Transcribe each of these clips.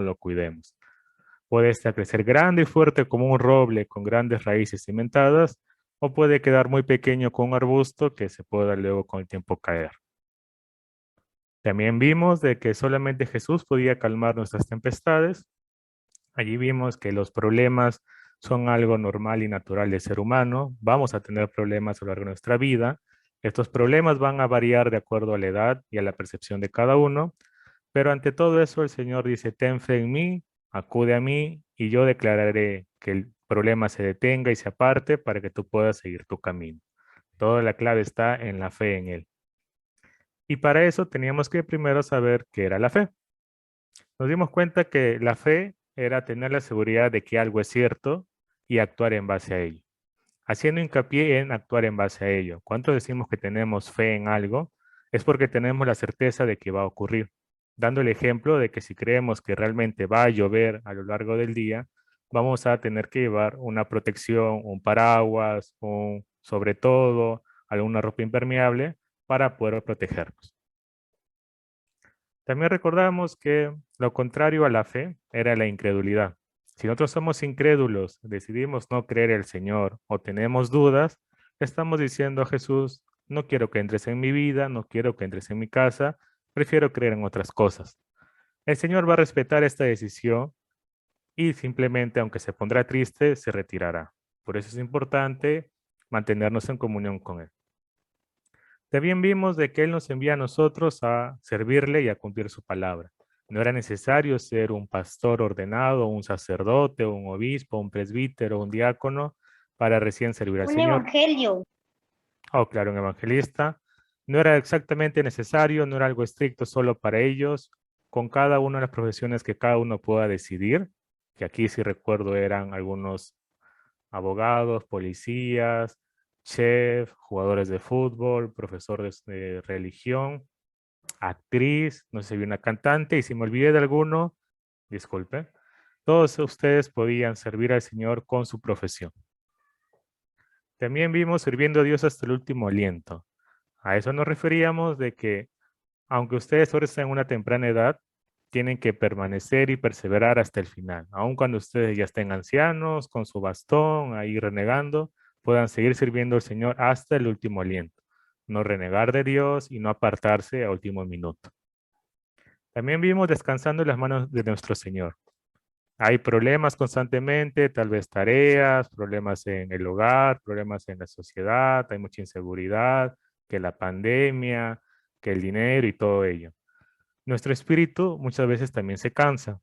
lo cuidemos. Puede estar crecer grande y fuerte como un roble con grandes raíces cimentadas, o puede quedar muy pequeño con un arbusto que se pueda luego con el tiempo caer. También vimos de que solamente Jesús podía calmar nuestras tempestades. Allí vimos que los problemas son algo normal y natural del ser humano. Vamos a tener problemas a lo largo de nuestra vida. Estos problemas van a variar de acuerdo a la edad y a la percepción de cada uno. Pero ante todo eso, el Señor dice, ten fe en mí, acude a mí y yo declararé que el problema se detenga y se aparte para que tú puedas seguir tu camino. Toda la clave está en la fe en Él. Y para eso teníamos que primero saber qué era la fe. Nos dimos cuenta que la fe era tener la seguridad de que algo es cierto y actuar en base a ello. Haciendo hincapié en actuar en base a ello. Cuando decimos que tenemos fe en algo, es porque tenemos la certeza de que va a ocurrir. Dando el ejemplo de que si creemos que realmente va a llover a lo largo del día, vamos a tener que llevar una protección, un paraguas, un sobre todo, alguna ropa impermeable para poder protegernos. También recordamos que lo contrario a la fe era la incredulidad. Si nosotros somos incrédulos, decidimos no creer en el Señor o tenemos dudas, estamos diciendo a Jesús, no quiero que entres en mi vida, no quiero que entres en mi casa, prefiero creer en otras cosas. El Señor va a respetar esta decisión y simplemente, aunque se pondrá triste, se retirará. Por eso es importante mantenernos en comunión con Él. También vimos de que Él nos envía a nosotros a servirle y a cumplir su palabra. No era necesario ser un pastor ordenado, un sacerdote, un obispo, un presbítero, un diácono para recién servir al Un Señor. evangelio. O claro, un evangelista. No era exactamente necesario, no era algo estricto solo para ellos. Con cada una de las profesiones que cada uno pueda decidir, que aquí sí recuerdo eran algunos abogados, policías, chef, jugadores de fútbol, profesores de religión, actriz, no sé si vi una cantante, y si me olvidé de alguno, disculpe. Todos ustedes podían servir al Señor con su profesión. También vimos sirviendo a Dios hasta el último aliento. A eso nos referíamos de que, aunque ustedes ahora están en una temprana edad, tienen que permanecer y perseverar hasta el final. Aun cuando ustedes ya estén ancianos, con su bastón, ahí renegando, puedan seguir sirviendo al Señor hasta el último aliento. No renegar de Dios y no apartarse a último minuto. También vimos descansando en las manos de nuestro Señor. Hay problemas constantemente, tal vez tareas, problemas en el hogar, problemas en la sociedad, hay mucha inseguridad, que la pandemia, que el dinero y todo ello. Nuestro espíritu muchas veces también se cansa,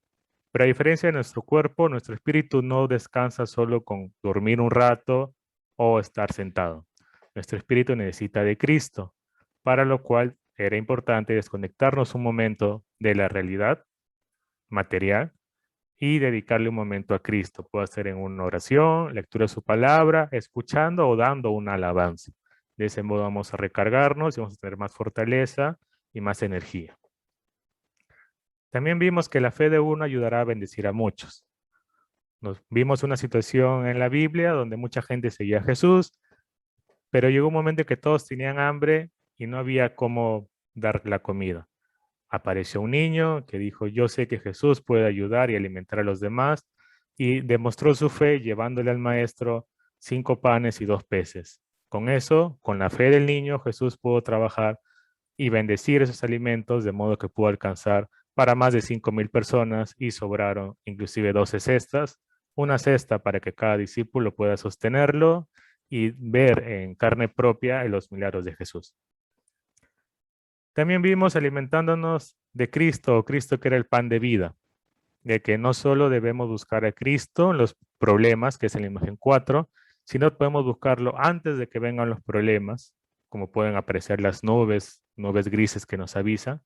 pero a diferencia de nuestro cuerpo, nuestro espíritu no descansa solo con dormir un rato o estar sentado. Nuestro espíritu necesita de Cristo, para lo cual era importante desconectarnos un momento de la realidad material y dedicarle un momento a Cristo. Puede ser en una oración, lectura de su palabra, escuchando o dando una alabanza. De ese modo vamos a recargarnos y vamos a tener más fortaleza y más energía. También vimos que la fe de uno ayudará a bendecir a muchos. Nos vimos una situación en la Biblia donde mucha gente seguía a Jesús, pero llegó un momento en que todos tenían hambre y no había cómo dar la comida. Apareció un niño que dijo, yo sé que Jesús puede ayudar y alimentar a los demás, y demostró su fe llevándole al maestro 5 panes y 2 peces. Con eso, con la fe del niño, Jesús pudo trabajar y bendecir esos alimentos de modo que pudo alcanzar para más de 5,000 personas y sobraron inclusive 12 cestas, una cesta para que cada discípulo pueda sostenerlo y ver en carne propia los milagros de Jesús. También vimos alimentándonos de Cristo, o Cristo que era el pan de vida, de que no solo debemos buscar a Cristo en los problemas, que es en la imagen 4, sino podemos buscarlo antes de que vengan los problemas, como pueden aparecer las nubes, nubes grises que nos avisan,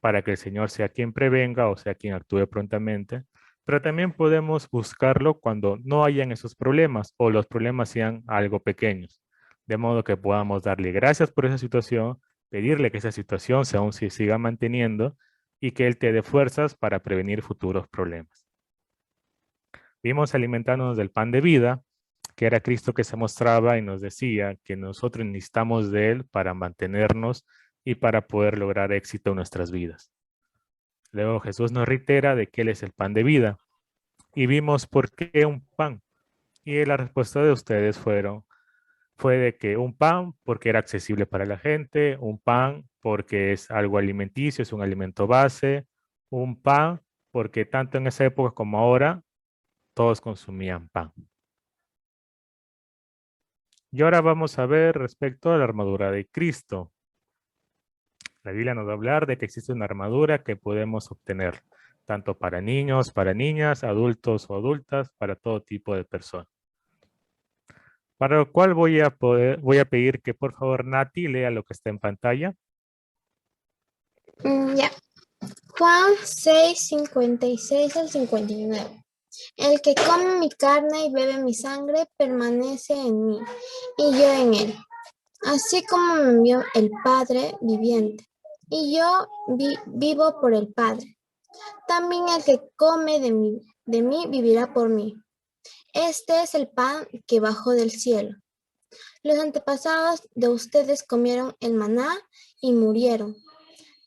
para que el Señor sea quien prevenga o sea quien actúe prontamente. Pero también podemos buscarlo cuando no hayan esos problemas o los problemas sean algo pequeños, de modo que podamos darle gracias por esa situación, pedirle que esa situación se aún se siga manteniendo y que Él te dé fuerzas para prevenir futuros problemas. Vimos alimentándonos del pan de vida, que era Cristo que se mostraba y nos decía que nosotros necesitamos de Él para mantenernos y para poder lograr éxito en nuestras vidas. Luego Jesús nos reitera de que Él es el pan de vida. Y vimos por qué un pan. Y la respuesta de ustedes fue de que un pan porque era accesible para la gente, un pan porque es algo alimenticio, es un alimento base, un pan porque tanto en esa época como ahora todos consumían pan. Y ahora vamos a ver respecto a la armadura de Cristo. La Biblia nos va a hablar de que existe una armadura que podemos obtener tanto para niños, para niñas, adultos o adultas, para todo tipo de personas. Para lo cual voy a pedir que por favor Nati lea lo que está en pantalla. Ya. Juan 6, 56 al 59. El que come mi carne y bebe mi sangre permanece en mí y yo en él. Así como me envió el Padre viviente y yo vivo por el Padre. También el que come de mí vivirá por mí. Este es el pan que bajó del cielo. Los antepasados de ustedes comieron el maná y murieron,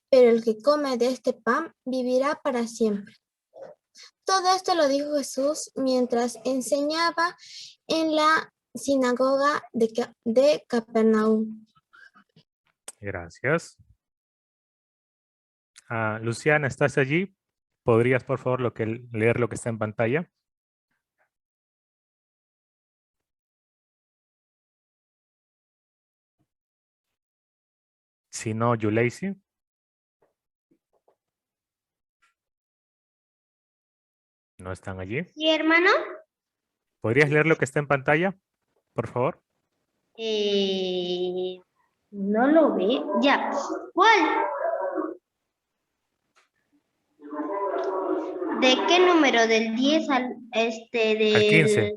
pero el que come de este pan vivirá para siempre. Todo esto lo dijo Jesús mientras enseñaba en la sinagoga de Capernaum. Gracias. Luciana, ¿estás allí? ¿Podrías por favor leer lo que está en pantalla? Si no, Yuleisi. ¿No están allí? ¿Sí, hermano? ¿Podrías leer lo que está en pantalla, por favor? No lo ve. Ya. ¿Cuál? ¿De qué número? Del 10 al Al 15.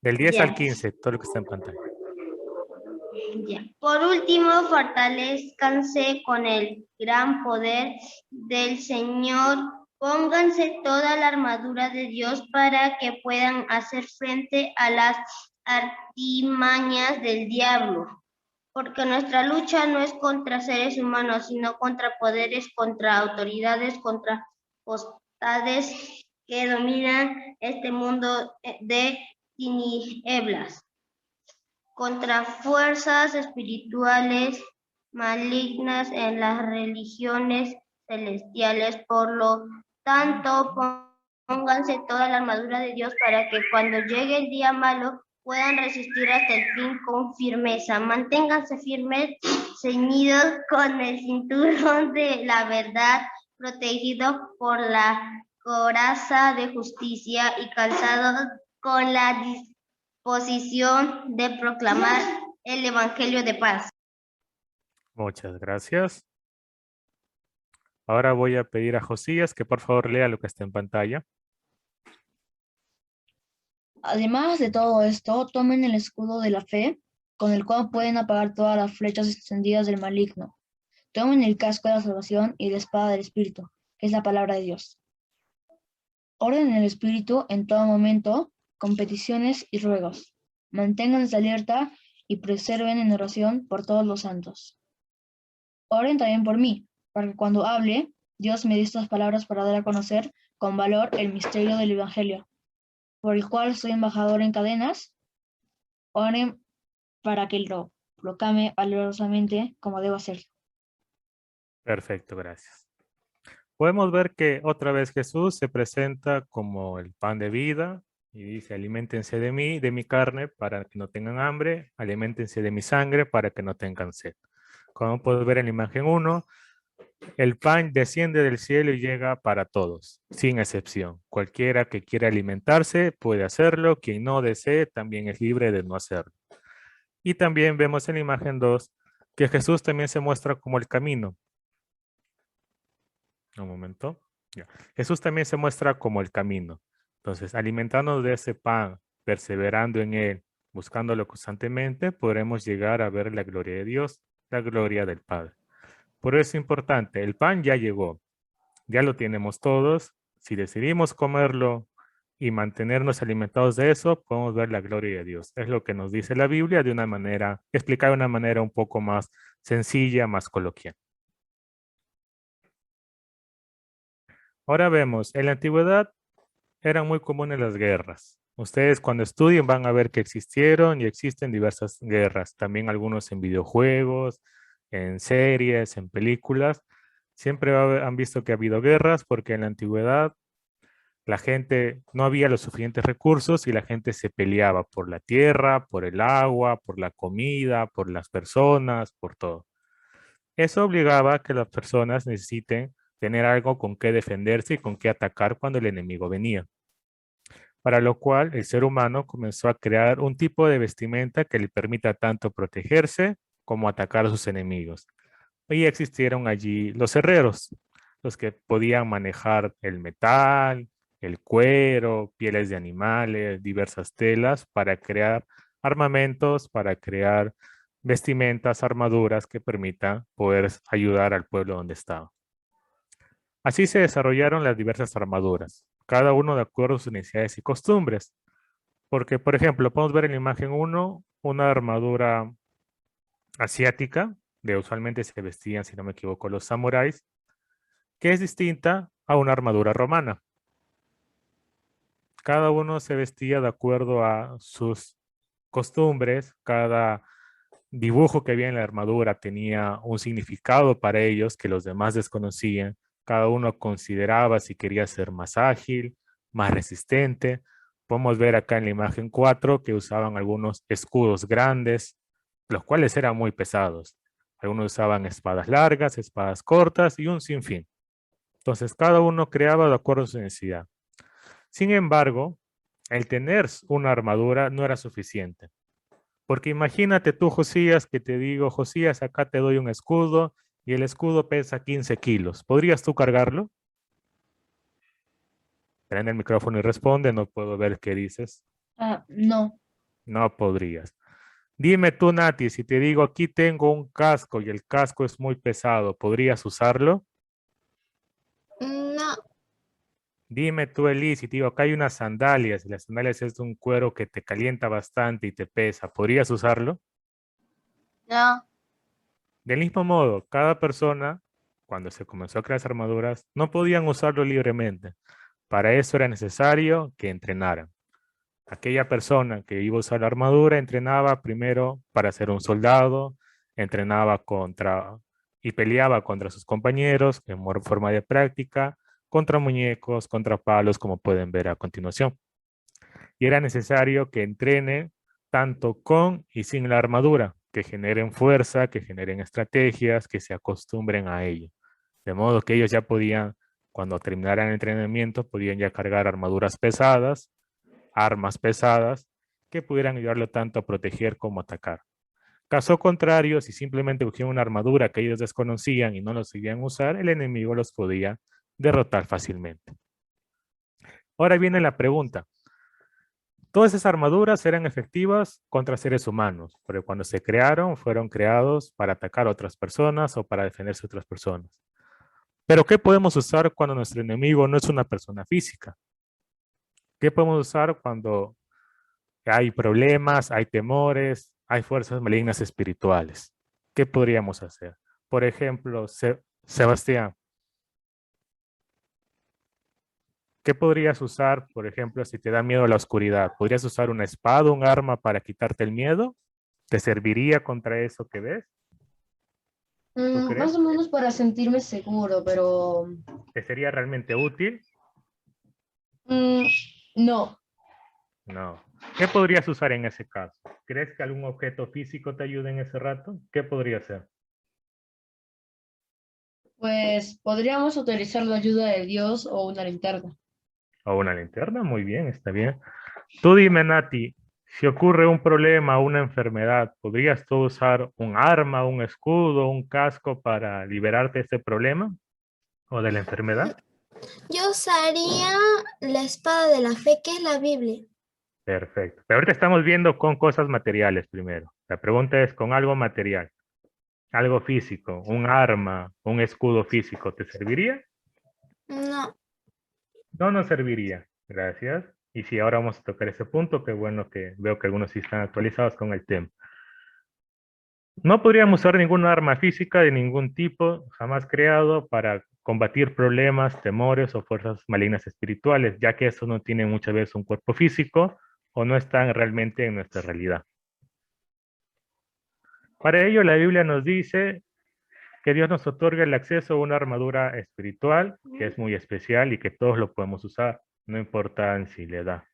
Del 10 al Ya. 15, todo lo que está en pantalla. Ya. Por último, fortalezcanse con el gran poder del Señor. Pónganse toda la armadura de Dios para que puedan hacer frente a las artimañas del diablo. Porque nuestra lucha no es contra seres humanos, sino contra poderes, contra autoridades, contra potestades que dominan este mundo de tinieblas, contra fuerzas espirituales malignas en las religiones celestiales. Por lo tanto, pónganse toda la armadura de Dios para que cuando llegue el día malo puedan resistir hasta el fin con firmeza. Manténganse firmes, ceñidos con el cinturón de la verdad, protegidos por la coraza de justicia y calzados con la disposición de proclamar el evangelio de paz. Muchas gracias. Ahora voy a pedir a Josías que por favor lea lo que está en pantalla. Además de todo esto, tomen el escudo de la fe, con el cual pueden apagar todas las flechas extendidas del maligno. Tomen el casco de la salvación y la espada del Espíritu, que es la palabra de Dios. Oren en el Espíritu en todo momento, con peticiones y ruegos. Manténganse alerta y preserven en oración por todos los santos. Oren también por mí, para que cuando hable, Dios me dé estas palabras para dar a conocer con valor el misterio del Evangelio, por el cual soy embajador en cadenas. Oren para que lo proclame valorosamente como debo hacerlo. Perfecto, gracias. Podemos ver que otra vez Jesús se presenta como el pan de vida y dice, aliméntense de mí, de mi carne, para que no tengan hambre, aliméntense de mi sangre para que no tengan sed. Como podemos ver en la imagen 1, el pan desciende del cielo y llega para todos, sin excepción. Cualquiera que quiera alimentarse puede hacerlo, quien no desee también es libre de no hacerlo. Y también vemos en la imagen 2 que Jesús también se muestra como el camino. Un momento. Ya. Jesús también se muestra como el camino. Entonces, alimentándonos de ese pan, perseverando en él, buscándolo constantemente, podremos llegar a ver la gloria de Dios, la gloria del Padre. Por eso es importante, el pan ya llegó, ya lo tenemos todos. Si decidimos comerlo y mantenernos alimentados de eso, podemos ver la gloria de Dios. Es lo que nos dice la Biblia de una manera, explicada de una manera un poco más sencilla, más coloquial. Ahora vemos, en la antigüedad eran muy comunes las guerras. Ustedes cuando estudien van a ver que existieron y existen diversas guerras. También algunos en videojuegos, en series, en películas. Siempre han visto que ha habido guerras porque en la antigüedad la gente no había los suficientes recursos y la gente se peleaba por la tierra, por el agua, por la comida, por las personas, por todo. Eso obligaba a que las personas necesiten tener algo con qué defenderse y con qué atacar cuando el enemigo venía. Para lo cual el ser humano comenzó a crear un tipo de vestimenta que le permita tanto protegerse como atacar a sus enemigos. Y existieron allí los herreros, los que podían manejar el metal, el cuero, pieles de animales, diversas telas para crear armamentos, para crear vestimentas, armaduras que permitan poder ayudar al pueblo donde estaba. Así se desarrollaron las diversas armaduras, cada uno de acuerdo a sus necesidades y costumbres. Porque, por ejemplo, podemos ver en la imagen 1 una armadura asiática, de usualmente se vestían, si no me equivoco, los samuráis, que es distinta a una armadura romana. Cada uno se vestía de acuerdo a sus costumbres, cada dibujo que había en la armadura tenía un significado para ellos que los demás desconocían. Cada uno consideraba si quería ser más ágil, más resistente. Podemos ver acá en la imagen 4 que usaban algunos escudos grandes, los cuales eran muy pesados. Algunos usaban espadas largas, espadas cortas y un sinfín. Entonces cada uno creaba de acuerdo a su necesidad. Sin embargo, el tener una armadura no era suficiente. Porque imagínate tú, Josías, que te digo, Josías, acá te doy un escudo y el escudo pesa 15 kilos. ¿Podrías tú cargarlo? Prende el micrófono y responde, no puedo ver qué dices. No. No podrías. Dime tú, Nati, si te digo, aquí tengo un casco y el casco es muy pesado, ¿podrías usarlo? No, Dime tú, Eli, si te digo, acá hay unas sandalias y las sandalias es de un cuero que te calienta bastante y te pesa, ¿podrías usarlo? No. Del mismo modo, cada persona, cuando se comenzó a crear las armaduras, no podían usarlo libremente. Para eso era necesario que entrenaran. Aquella persona que iba a usar la armadura entrenaba primero para ser un soldado, entrenaba contra y peleaba contra sus compañeros en forma de práctica, contra muñecos, contra palos, como pueden ver a continuación. Y era necesario que entrene tanto con y sin la armadura, que generen fuerza, que generen estrategias, que se acostumbren a ello. De modo que ellos ya podían, cuando terminaran el entrenamiento, podían ya cargar armaduras pesadas, armas pesadas, que pudieran ayudarlo tanto a proteger como a atacar. Caso contrario, si simplemente cogían una armadura que ellos desconocían y no lo sabían usar, el enemigo los podía derrotar fácilmente. Ahora viene la pregunta. Todas esas armaduras eran efectivas contra seres humanos, pero cuando se crearon, fueron creados para atacar a otras personas o para defenderse de otras personas. Pero ¿qué podemos usar cuando nuestro enemigo no es una persona física? ¿Qué podemos usar cuando hay problemas, hay temores, hay fuerzas malignas espirituales? ¿Qué podríamos hacer? Por ejemplo, Sebastián, ¿qué podrías usar, por ejemplo, si te da miedo la oscuridad? ¿Podrías usar una espada, un arma para quitarte el miedo? ¿Te serviría contra eso que ves? ¿Tú crees? Más o menos para sentirme seguro, pero ¿Te sería realmente útil? no. No. ¿Qué podrías usar en ese caso? ¿Crees que algún objeto físico te ayude en ese rato? ¿Qué podría ser? Pues podríamos utilizar la ayuda de Dios o una linterna. ¿O una linterna? Muy bien, está bien. Tú dime, Nati, si ocurre un problema, una enfermedad, ¿podrías tú usar un arma, un escudo, un casco para liberarte de este problema o de la enfermedad? yo usaría la espada de la fe, que es la Biblia. Perfecto. Pero ahorita estamos viendo con cosas materiales primero. La pregunta es con algo material, algo físico, un arma, un escudo físico, ¿te serviría? No, No nos serviría. Gracias. Y si ahora vamos a tocar ese punto, qué bueno que veo que algunos sí están actualizados con el tema. No podríamos usar ninguna arma física de ningún tipo, jamás creado para combatir problemas, temores o fuerzas malignas espirituales, ya que eso no tiene muchas veces un cuerpo físico o no están realmente en nuestra realidad. Para ello, la Biblia nos dice que Dios nos otorga el acceso a una armadura espiritual que es muy especial y que todos lo podemos usar, no importa si le da.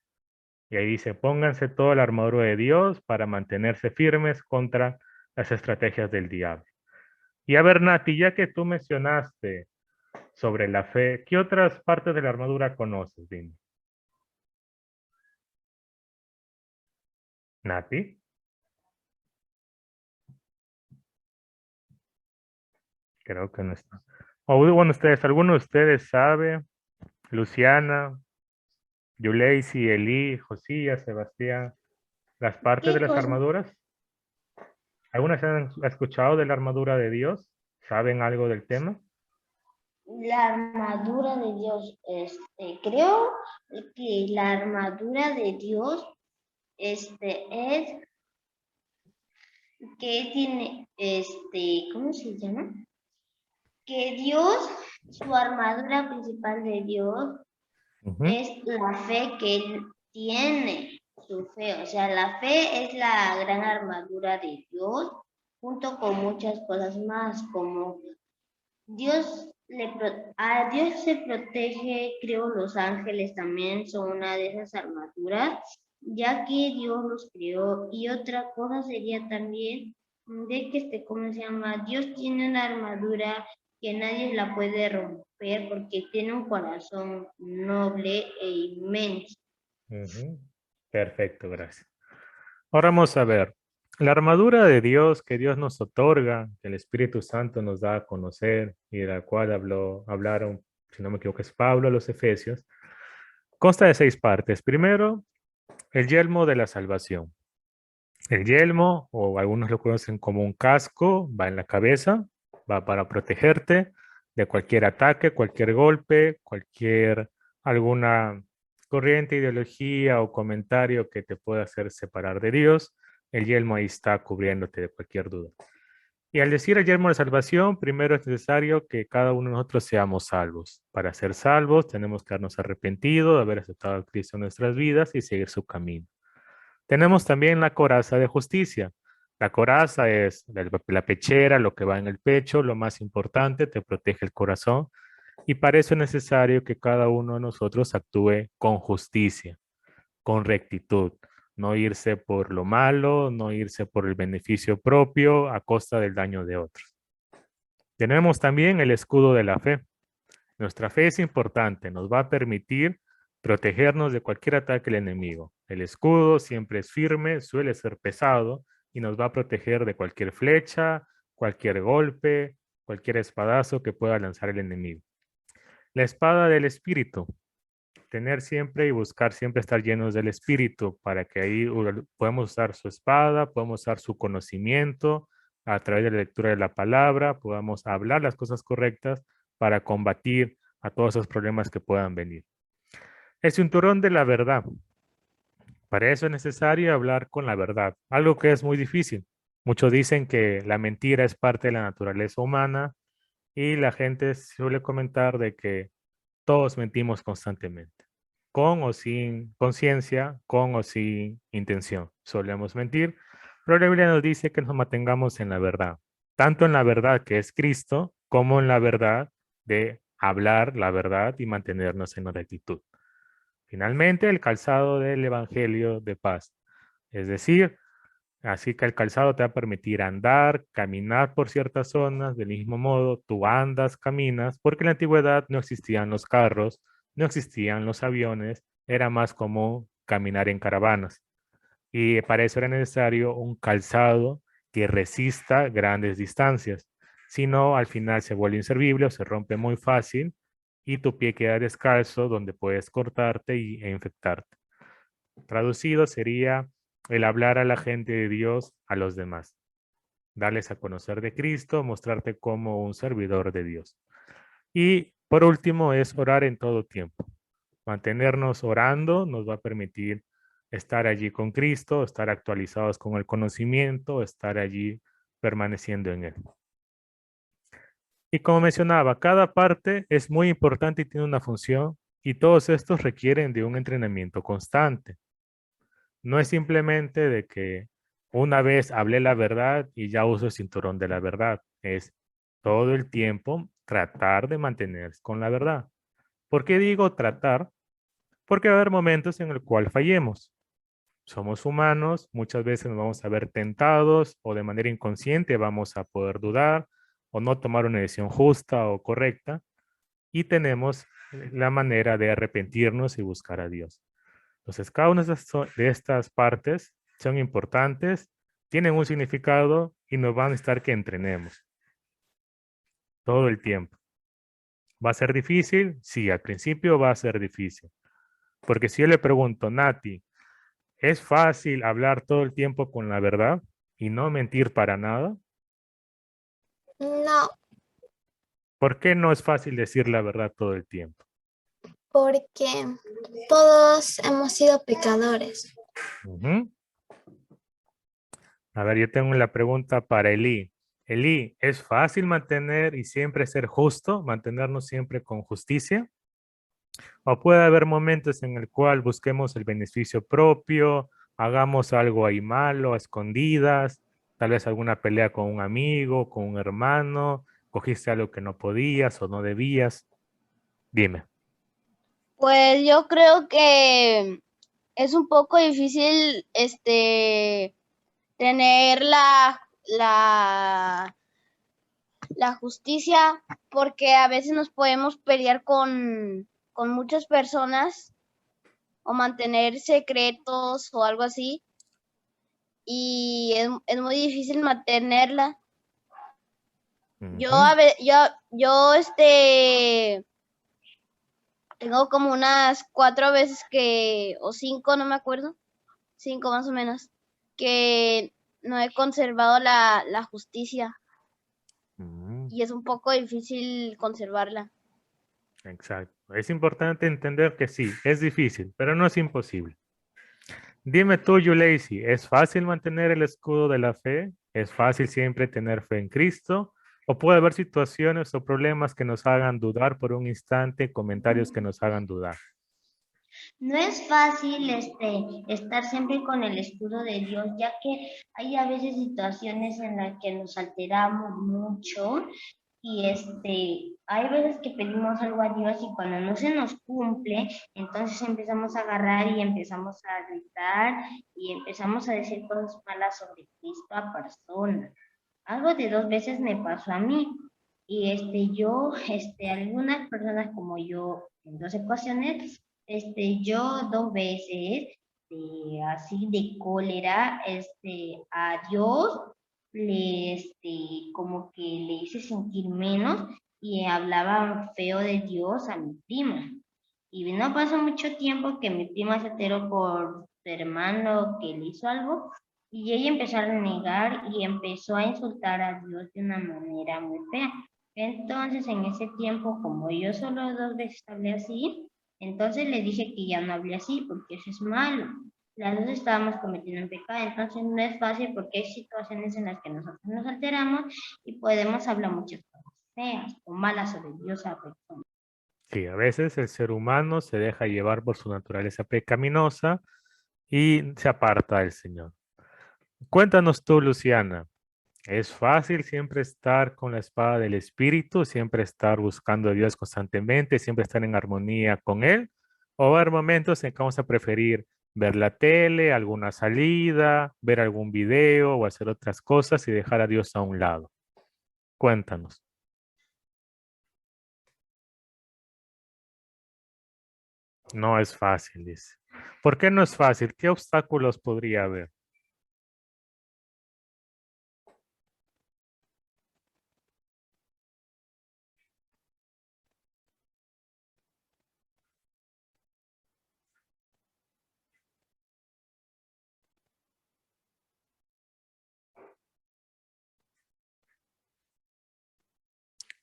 Y ahí dice, pónganse toda la armadura de Dios para mantenerse firmes contra las estrategias del diablo. Y a ver, Nati, ya que tú mencionaste sobre la fe, ¿qué otras partes de la armadura conoces? Dime. Nati, creo que no está. O bueno, ¿alguno de ustedes sabe? Luciana, Yuleisi, Eli, Josías, Sebastián, las partes de ¿Qué las cosa? armaduras. ¿Algunas han escuchado de la armadura de Dios? ¿Saben algo del tema? La armadura de Dios, creo que la armadura de Dios, es que tiene, ¿cómo se llama? Que Dios, su armadura principal de Dios Ujú. es la fe que él tiene, su fe. O sea, la fe es la gran armadura de Dios, junto con muchas cosas más, como a Dios se protege, creo los ángeles también son una de esas armaduras, ya que Dios los creó. Y otra cosa sería también de que ¿cómo se llama? Dios tiene una armadura que nadie la puede romper porque tiene un corazón noble e inmenso. Ujú. Perfecto, gracias. Ahora vamos a ver. La armadura de Dios que Dios nos otorga, que el Espíritu Santo nos da a conocer y de la cual hablaron, si no me equivoco, es Pablo a los Efesios, consta de 6 partes. Primero, el yelmo de la salvación. El yelmo, o algunos lo conocen como un casco, va en la cabeza, va para protegerte de cualquier ataque, cualquier golpe, alguna corriente, ideología o comentario que te pueda hacer separar de Dios. El yelmo ahí está cubriéndote de cualquier duda. Y al decir el yelmo de salvación, primero es necesario que cada uno de nosotros seamos salvos. Para ser salvos tenemos que habernos arrepentido, de haber aceptado a Cristo en nuestras vidas y seguir su camino. Tenemos también la coraza de justicia. La coraza es la pechera, lo que va en el pecho, lo más importante, te protege el corazón y para eso es necesario que cada uno de nosotros actúe con justicia, con rectitud, no irse por lo malo, no irse por el beneficio propio a costa del daño de otros. Tenemos también el escudo de la fe. Nuestra fe es importante, nos va a permitir protegernos de cualquier ataque del enemigo. El escudo siempre es firme, suele ser pesado y nos va a proteger de cualquier flecha, cualquier golpe, cualquier espadazo que pueda lanzar el enemigo. La espada del espíritu. Tener siempre y buscar siempre estar llenos del espíritu para que ahí podemos usar su espada, podemos usar su conocimiento a través de la lectura de la palabra, podamos hablar las cosas correctas para combatir a todos esos problemas que puedan venir. El cinturón de la verdad. Para eso es necesario hablar con la verdad, algo que es muy difícil. Muchos dicen que la mentira es parte de la naturaleza humana y la gente suele comentar de que todos mentimos constantemente, con o sin conciencia, con o sin intención. Solemos mentir, pero la Biblia nos dice que nos mantengamos en la verdad, tanto en la verdad que es Cristo, como en la verdad de hablar la verdad y mantenernos en la rectitud. Finalmente, el calzado del Evangelio de paz, es decir, así que el calzado te va a permitir andar, caminar por ciertas zonas, del mismo modo tú andas, caminas, porque en la antigüedad no existían los carros, no existían los aviones, era más común caminar en caravanas. Y para eso era necesario un calzado que resista grandes distancias. Si no, al final se vuelve inservible o se rompe muy fácil y tu pie queda descalzo donde puedes cortarte e infectarte. Traducido sería el hablar a la gente de Dios a los demás, darles a conocer de Cristo, mostrarte como un servidor de Dios. Y por último es orar en todo tiempo. Mantenernos orando nos va a permitir estar allí con Cristo, estar actualizados con el conocimiento, estar allí permaneciendo en Él. Y como mencionaba, cada parte es muy importante y tiene una función, y todos estos requieren de un entrenamiento constante. No es simplemente de que una vez hablé la verdad y ya uso el cinturón de la verdad. Es todo el tiempo tratar de mantenerse con la verdad. ¿Por qué digo tratar? Porque va a haber momentos en el cual fallemos. Somos humanos, muchas veces nos vamos a ver tentados o de manera inconsciente vamos a poder dudar o no tomar una decisión justa o correcta, y tenemos la manera de arrepentirnos y buscar a Dios. Entonces, cada una de estas partes son importantes, tienen un significado y nos van a necesitar que entrenemos todo el tiempo. ¿Va a ser difícil? Sí, al principio va a ser difícil. Porque si yo le pregunto, Nati, ¿es fácil hablar todo el tiempo con la verdad y no mentir para nada? No, ¿Por qué no es fácil decir la verdad todo el tiempo? porque todos hemos sido pecadores. Ujú. A ver, yo tengo la pregunta para Eli. Eli, ¿es fácil mantener y siempre ser justo, mantenernos siempre con justicia? ¿O puede haber momentos en el cual busquemos el beneficio propio, hagamos algo ahí malo, a escondidas, tal vez alguna pelea con un amigo, con un hermano, cogiste algo que no podías o no debías? Dime. Pues yo creo que es un poco difícil tener la justicia, porque a veces nos podemos pelear con muchas personas o mantener secretos o algo así, y es muy difícil mantenerla. Yo Ujú. yo tengo como unas 4 veces o 5, no me acuerdo, 5 más o menos, que no he conservado la justicia, Mm, y es un poco difícil conservarla. exacto. Es importante entender que sí, es difícil, pero no es imposible. Dime tú, Yuleisi, ¿es fácil mantener el escudo de la fe? ¿Es fácil siempre tener fe en Cristo? ¿O puede haber situaciones o problemas que nos hagan dudar por un instante, comentarios que nos hagan dudar? No es fácil estar siempre con el escudo de Dios, ya que hay a veces situaciones en las que nos alteramos mucho y hay veces que pedimos algo a Dios y cuando no se nos cumple, entonces empezamos a agarrar y empezamos a gritar y empezamos a decir cosas malas sobre Cristo a personas. Algo de 2 veces me pasó a mí y algunas personas como yo en 2 ocasiones, yo 2 veces, así de cólera, a Dios como que le hice sentir menos y hablaba feo de Dios a mi prima. Y no pasó mucho tiempo que mi prima se enteró por su hermano que le hizo algo y ella empezó a renegar y empezó a insultar a Dios de una manera muy fea. Entonces, en ese tiempo, como yo solo 2 veces hablé así, entonces le dije que ya no hablé así porque eso es malo. Las dos estábamos cometiendo un pecado, entonces no es fácil porque hay situaciones en las que nosotros nos alteramos y podemos hablar muchas cosas feas o malas sobre Dios a personas. Sí, a veces el ser humano se deja llevar por su naturaleza pecaminosa y se aparta del Señor. Cuéntanos tú, Luciana, ¿es fácil siempre estar con la espada del Espíritu, siempre estar buscando a Dios constantemente, siempre estar en armonía con Él? ¿O va a haber momentos en que vamos a preferir ver la tele, alguna salida, ver algún video o hacer otras cosas y dejar a Dios a un lado? Cuéntanos. No es fácil, dice. ¿Por qué no es fácil? ¿Qué obstáculos podría haber?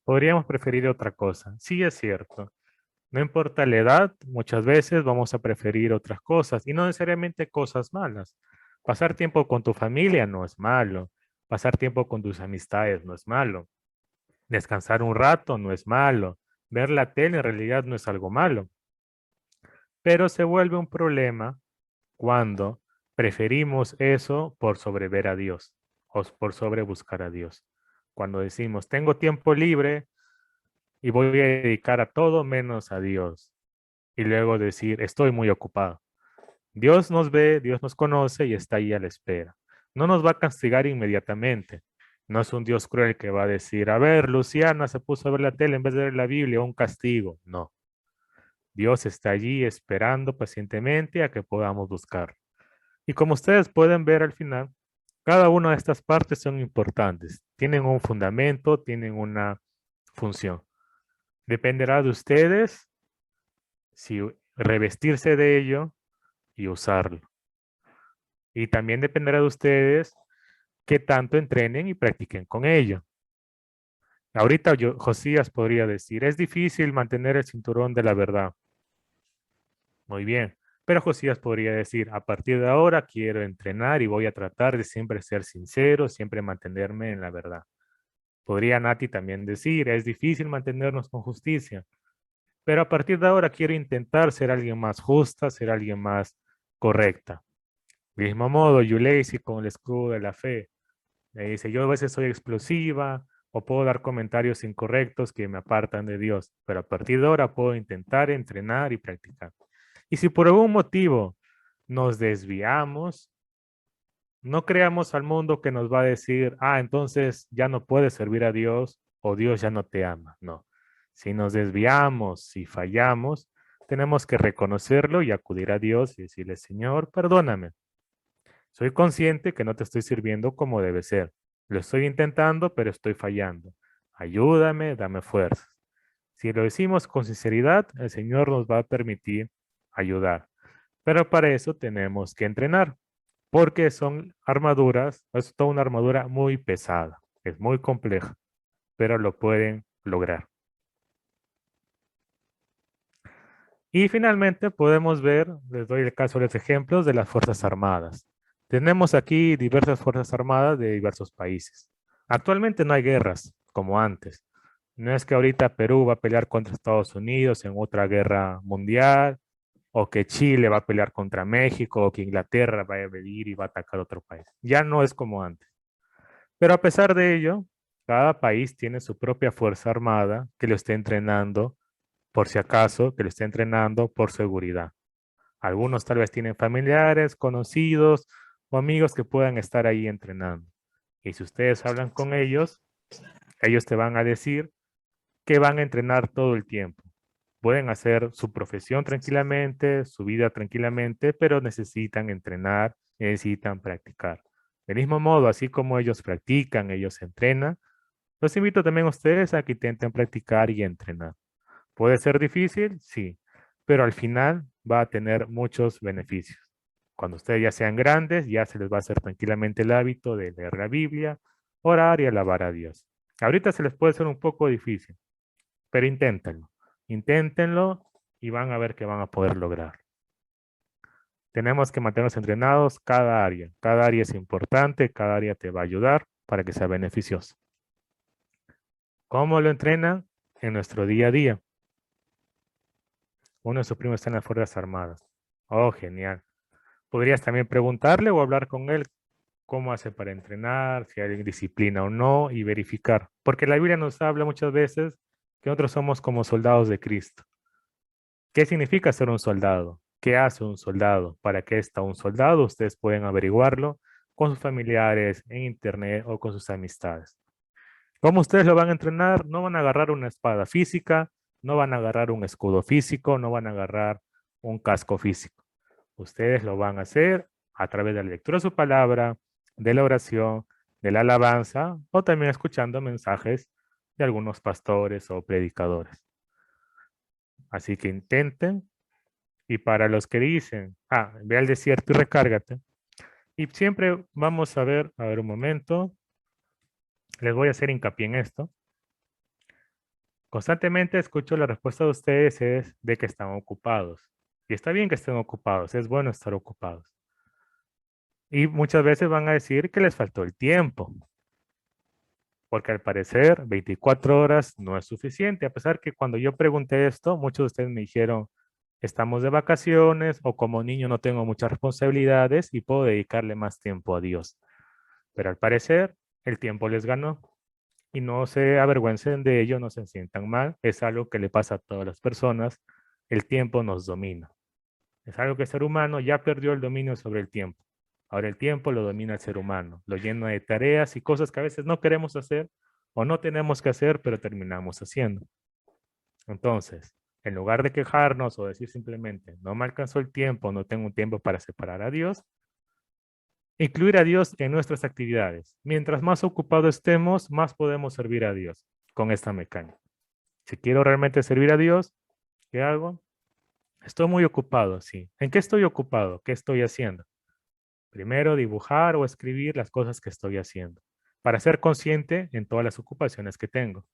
Podríamos preferir otra cosa. Sí, es cierto. No importa la edad, muchas veces vamos a preferir otras cosas y no necesariamente cosas malas. Pasar tiempo con tu familia no es malo. Pasar tiempo con tus amistades no es malo. Descansar un rato no es malo. Ver la tele en realidad no es algo malo. Pero se vuelve un problema cuando preferimos eso por sobre ver a Dios o por sobre buscar a Dios. Cuando decimos, tengo tiempo libre y voy a dedicar a todo menos a Dios. Y luego decir, estoy muy ocupado. Dios nos ve, Dios nos conoce y está ahí a la espera. No nos va a castigar inmediatamente. No es un Dios cruel que va a decir, a ver, Luciana se puso a ver la tele en vez de ver la Biblia, un castigo. No. Dios está allí esperando pacientemente a que podamos buscar. Y como ustedes pueden ver al final, cada una de estas partes son importantes. Tienen un fundamento, tienen una función. Dependerá de ustedes si revestirse de ello y usarlo. Y también dependerá de ustedes qué tanto entrenen y practiquen con ello. Ahorita Josías podría decir, es difícil mantener el cinturón de la verdad. Muy bien. Pero Josías podría decir, a partir de ahora quiero entrenar y voy a tratar de siempre ser sincero, siempre mantenerme en la verdad. Podría Nati también decir, es difícil mantenernos con justicia, pero a partir de ahora quiero intentar ser alguien más justa, ser alguien más correcta. Del mismo modo, Yuleisi con el escudo de la fe, me dice, yo a veces soy explosiva o puedo dar comentarios incorrectos que me apartan de Dios, pero a partir de ahora puedo intentar entrenar y practicar. Y si por algún motivo nos desviamos, no creamos al mundo que nos va a decir, entonces ya no puedes servir a Dios o Dios ya no te ama. No. Si nos desviamos, si fallamos, tenemos que reconocerlo y acudir a Dios y decirle, Señor, perdóname. Soy consciente que no te estoy sirviendo como debe ser. Lo estoy intentando, pero estoy fallando. Ayúdame, dame fuerzas. Si lo decimos con sinceridad, el Señor nos va a permitir ayudar. Pero para eso tenemos que entrenar, porque son armaduras, es toda una armadura muy pesada, es muy compleja, pero lo pueden lograr. Y finalmente podemos ver, les doy el caso de los ejemplos de las Fuerzas Armadas. Tenemos aquí diversas Fuerzas Armadas de diversos países. Actualmente no hay guerras como antes. No es que ahorita Perú va a pelear contra Estados Unidos en otra guerra mundial, o que Chile va a pelear contra México, o que Inglaterra va a venir y va a atacar otro país. Ya no es como antes. Pero a pesar de ello, cada país tiene su propia fuerza armada que lo esté entrenando, por si acaso, que lo esté entrenando por seguridad. Algunos tal vez tienen familiares, conocidos o amigos que puedan estar ahí entrenando. Y si ustedes hablan con ellos te van a decir que van a entrenar todo el tiempo. Pueden hacer su profesión tranquilamente, su vida tranquilamente, pero necesitan entrenar, necesitan practicar. Del mismo modo, así como ellos practican, ellos entrenan, los invito también a ustedes a que intenten practicar y entrenar. ¿Puede ser difícil? Sí, pero al final va a tener muchos beneficios. Cuando ustedes ya sean grandes, ya se les va a hacer tranquilamente el hábito de leer la Biblia, orar y alabar a Dios. Ahorita se les puede ser un poco difícil, pero inténtenlo. Inténtenlo y van a ver que van a poder lograr. Tenemos que mantenernos entrenados cada área. Cada área es importante, cada área te va a ayudar para que sea beneficioso. ¿Cómo lo entrenan? En nuestro día a día. Uno de sus primos está en las Fuerzas Armadas. Oh, genial. Podrías también preguntarle o hablar con él cómo hace para entrenar, si hay disciplina o no, y verificar. Porque la Biblia nos habla muchas veces que nosotros somos como soldados de Cristo. ¿Qué significa ser un soldado? ¿Qué hace un soldado? ¿Para qué está un soldado? Ustedes pueden averiguarlo con sus familiares, en internet o con sus amistades. ¿Cómo ustedes lo van a entrenar? No van a agarrar una espada física, no van a agarrar un escudo físico, no van a agarrar un casco físico. Ustedes lo van a hacer a través de la lectura de su palabra, de la oración, de la alabanza o también escuchando mensajes de algunos pastores o predicadores. Así que intenten. Y para los que dicen, ve al desierto y recárgate. Y siempre vamos a ver un momento. Les voy a hacer hincapié en esto. Constantemente escucho la respuesta de ustedes es de que están ocupados. Y está bien que estén ocupados, es bueno estar ocupados. Y muchas veces van a decir que les faltó el tiempo. Porque al parecer 24 horas no es suficiente, a pesar que cuando yo pregunté esto, muchos de ustedes me dijeron, estamos de vacaciones o como niño no tengo muchas responsabilidades y puedo dedicarle más tiempo a Dios. Pero al parecer el tiempo les ganó y no se avergüencen de ello, no se sientan mal. Es algo que le pasa a todas las personas. El tiempo nos domina. Es algo que el ser humano ya perdió el dominio sobre el tiempo. Ahora el tiempo lo domina el ser humano, lo llena de tareas y cosas que a veces no queremos hacer o no tenemos que hacer, pero terminamos haciendo. Entonces, en lugar de quejarnos o decir simplemente, no me alcanzó el tiempo, no tengo un tiempo para separar a Dios, incluir a Dios en nuestras actividades. Mientras más ocupado estemos, más podemos servir a Dios con esta mecánica. Si quiero realmente servir a Dios, ¿qué hago? Estoy muy ocupado, sí. ¿En qué estoy ocupado? ¿Qué estoy haciendo? Primero, dibujar o escribir las cosas que estoy haciendo para ser consciente en todas las ocupaciones que tengo.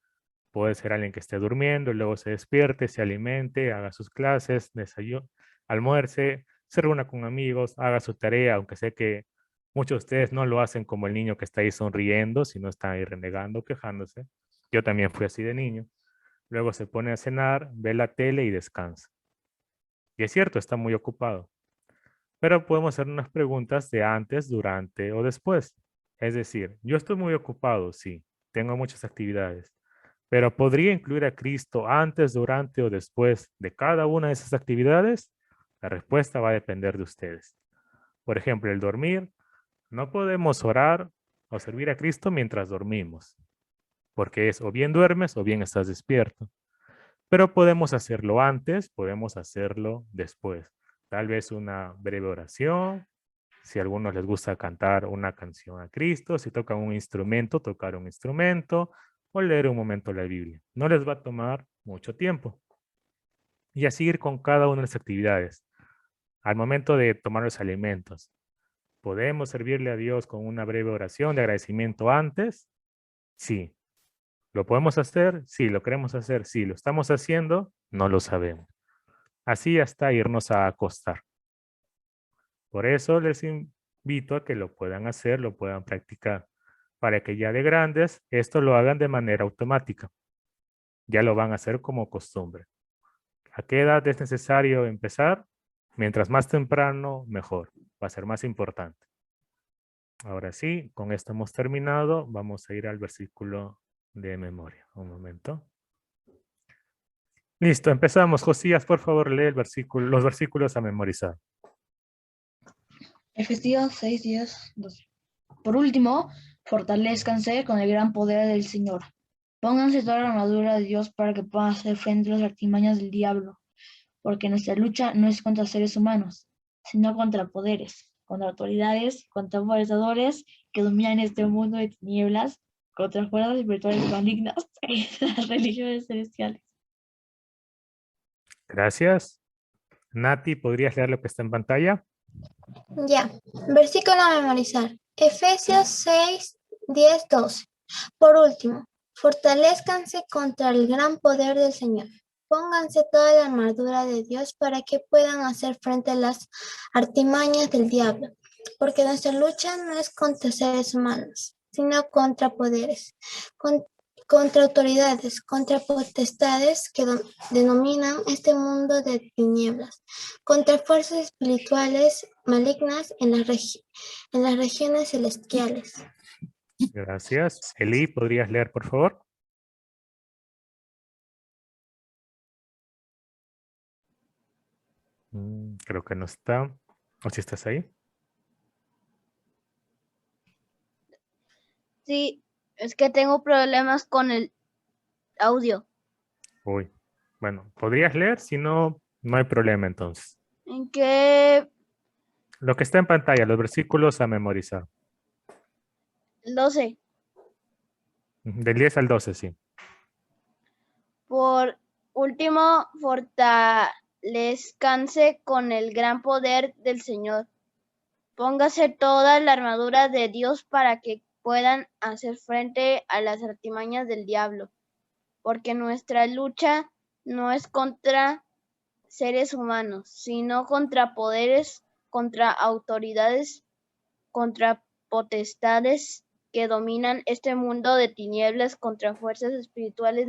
Puede ser alguien que esté durmiendo, y luego se despierte, se alimente, haga sus clases, desayuno, almuerce, se reúna con amigos, haga su tarea, aunque sé que muchos de ustedes no lo hacen como el niño que está ahí sonriendo, sino está ahí renegando, quejándose. Yo también fui así de niño. Luego se pone a cenar, ve la tele y descansa. Y es cierto, está muy ocupado. Pero podemos hacer unas preguntas de antes, durante o después. Es decir, yo estoy muy ocupado, sí, tengo muchas actividades, pero ¿podría incluir a Cristo antes, durante o después de cada una de esas actividades? La respuesta va a depender de ustedes. Por ejemplo, el dormir, no podemos orar o servir a Cristo mientras dormimos, porque es o bien duermes o bien estás despierto. Pero podemos hacerlo antes, podemos hacerlo después. Tal vez una breve oración, si a algunos les gusta cantar una canción a Cristo, si tocan un instrumento, tocar un instrumento o leer un momento la Biblia. No les va a tomar mucho tiempo. Y así ir con cada una de las actividades. Al momento de tomar los alimentos, ¿podemos servirle a Dios con una breve oración de agradecimiento antes? Sí. ¿Lo podemos hacer? Sí. ¿Lo queremos hacer? Sí. ¿Lo estamos haciendo? No lo sabemos. Así hasta irnos a acostar. Por eso les invito a que lo puedan hacer, lo puedan practicar, para que ya de grandes esto lo hagan de manera automática. Ya lo van a hacer como costumbre. ¿A qué edad es necesario empezar? Mientras más temprano, mejor. Va a ser más importante. Ahora sí, con esto hemos terminado. Vamos a ir al versículo de memoria. Un momento. Listo, empezamos. Josías, por favor, lee los versículos a memorizar. Efesios 6, 10, 12. Por último, fortalezcanse con el gran poder del Señor. Pónganse toda la armadura de Dios para que puedan hacer frente a las artimañas del diablo, porque nuestra lucha no es contra seres humanos, sino contra poderes, contra autoridades, contra gobernadores que dominan este mundo de tinieblas, contra fuerzas espirituales malignas en las religiones celestiales. Gracias. Nati, ¿podrías leer lo que está en pantalla? Ya, versículo a memorizar. Efesios 6, 10, 12. Por último, fortalezcanse contra el gran poder del Señor. Pónganse toda la armadura de Dios para que puedan hacer frente a las artimañas del diablo, porque nuestra lucha no es contra seres humanos, sino contra poderes, contra autoridades, contra potestades que denominan este mundo de tinieblas, contra fuerzas espirituales malignas en las regiones celestiales. Gracias. Eli, ¿podrías leer, por favor? Creo que no está. ¿O si estás ahí? Sí, es que tengo problemas con el audio. Uy. Bueno, ¿podrías leer? Si no, no hay problema entonces. ¿En qué? Lo que está en pantalla, los versículos a memorizar. 12. Del 10 al 12, sí. Por último, fortalezcanse con el gran poder del Señor. Póngase toda la armadura de Dios para que puedan hacer frente a las artimañas del diablo, porque nuestra lucha no es contra seres humanos, sino contra poderes, contra autoridades, contra potestades que dominan este mundo de tinieblas contra fuerzas espirituales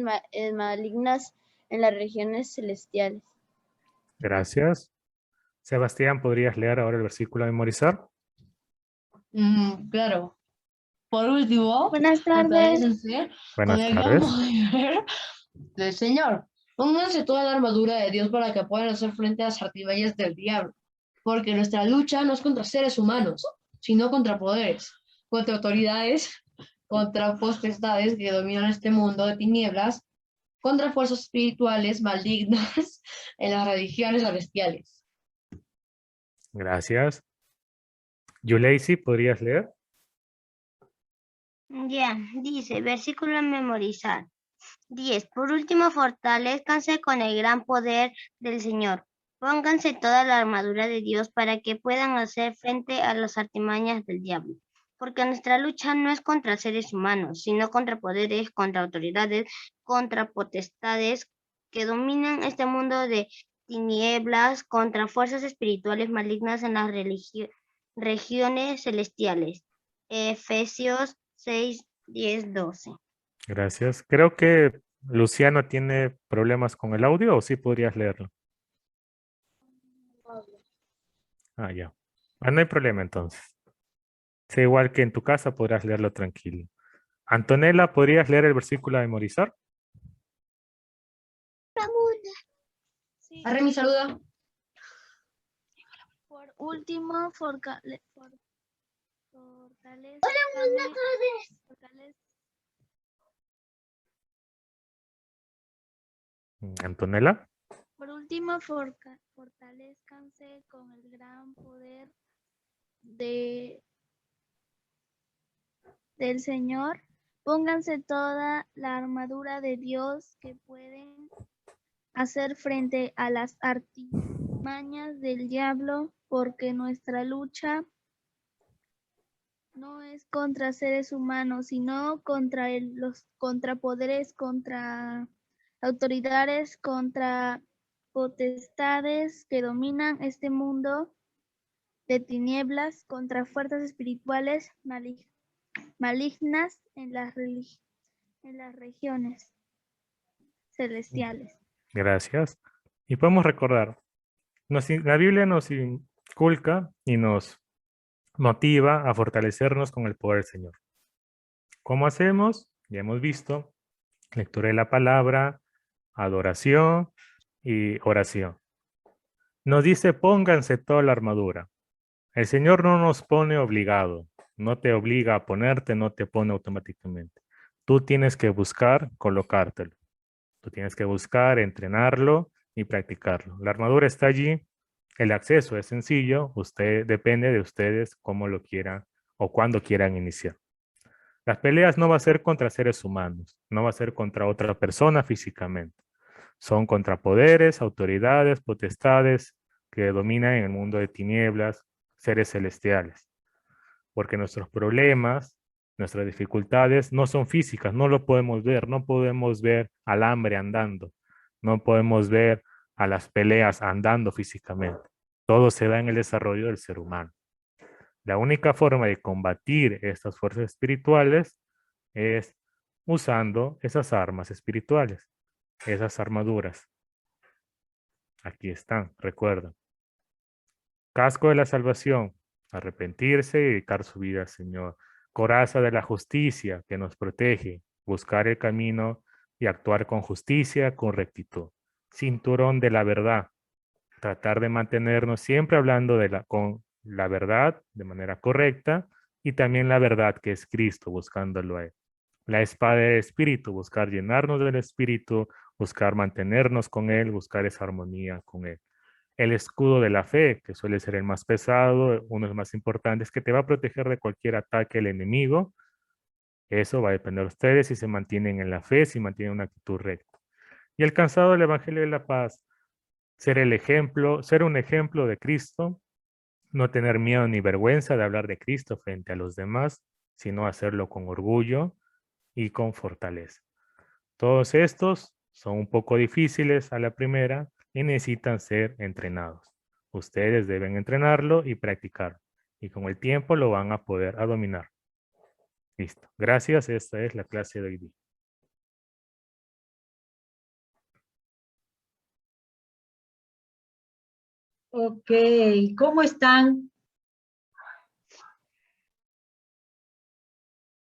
malignas en las regiones celestiales. Gracias. Sebastián, ¿podrías leer ahora el versículo a memorizar? Claro. Por último, Buenas tardes. fortalezcanse con Buenas el gran tardes. poder del Señor. Pónganse toda la armadura de Dios para que puedan hacer frente a las artimañas del diablo. Porque nuestra lucha no es contra seres humanos, sino contra poderes, contra autoridades, contra potestades que dominan este mundo de tinieblas, contra fuerzas espirituales malignas en las religiones celestiales. Gracias. Yuleisi, ¿podrías leer? Ya, dice, versículo a memorizar. 10. Por último, fortalezcanse con el gran poder del Señor. Pónganse toda la armadura de Dios para que puedan hacer frente a las artimañas del diablo. Porque nuestra lucha no es contra seres humanos, sino contra poderes, contra autoridades, contra potestades que dominan este mundo de tinieblas, contra fuerzas espirituales malignas en las regiones celestiales. Efesios 6, 10, 12. Gracias. Creo que Luciano tiene problemas con el audio, ¿o sí podrías leerlo? Ah, ya. Ah, no hay problema entonces. Sea igual que en tu casa, podrás leerlo tranquilo. Antonella, ¿podrías leer el versículo a memorizar? Sí. Arre mi saluda. Por último, Antonella. Por último, fortalezcanse con el gran poder del Señor. Pónganse toda la armadura de Dios que pueden hacer frente a las artimañas del diablo, porque nuestra lucha no es contra seres humanos, sino contra contra poderes, contra autoridades, contra potestades que dominan este mundo de tinieblas, contra fuerzas espirituales malignas en las regiones celestiales. Gracias. Y podemos recordar, la Biblia nos inculca y nos motiva a fortalecernos con el poder del Señor. ¿Cómo hacemos? Ya hemos visto, lectura de la palabra, adoración y oración. Nos dice, pónganse toda la armadura. El Señor no nos pone obligado, no te obliga a ponerte, no te pone automáticamente. Tú tienes que buscar colocártelo. Tú tienes que buscar, entrenarlo y practicarlo. La armadura está allí, el acceso es sencillo, depende de ustedes cómo lo quieran o cuándo quieran iniciar. Las peleas no va a ser contra seres humanos, no va a ser contra otra persona físicamente. Son contra poderes, autoridades, potestades que dominan en el mundo de tinieblas, seres celestiales. Porque nuestros problemas, nuestras dificultades no son físicas, no lo podemos ver, no podemos ver al hambre andando, no podemos ver a las peleas andando físicamente. Todo se da en el desarrollo del ser humano. La única forma de combatir estas fuerzas espirituales es usando esas armas espirituales, esas armaduras. Aquí están, recuerda. Casco de la salvación, arrepentirse y dedicar su vida al Señor. Coraza de la justicia que nos protege, buscar el camino y actuar con justicia, con rectitud. Cinturón de la verdad, tratar de mantenernos siempre hablando con la verdad de manera correcta y también la verdad que es Cristo, buscándolo a Él. La espada del Espíritu, buscar llenarnos del Espíritu, buscar mantenernos con Él, buscar esa armonía con Él. El escudo de la fe, que suele ser el más pesado, uno de los más importantes, que te va a proteger de cualquier ataque del enemigo. Eso va a depender de ustedes si se mantienen en la fe, si mantienen una actitud recta. Y el cansado del Evangelio de la Paz, ser un ejemplo de Cristo, no tener miedo ni vergüenza de hablar de Cristo frente a los demás, sino hacerlo con orgullo y con fortaleza. Todos estos son un poco difíciles a la primera y necesitan ser entrenados. Ustedes deben entrenarlo y practicarlo, y con el tiempo lo van a poder dominar. Listo. Gracias. Esta es la clase de hoy día. Ok, ¿cómo están?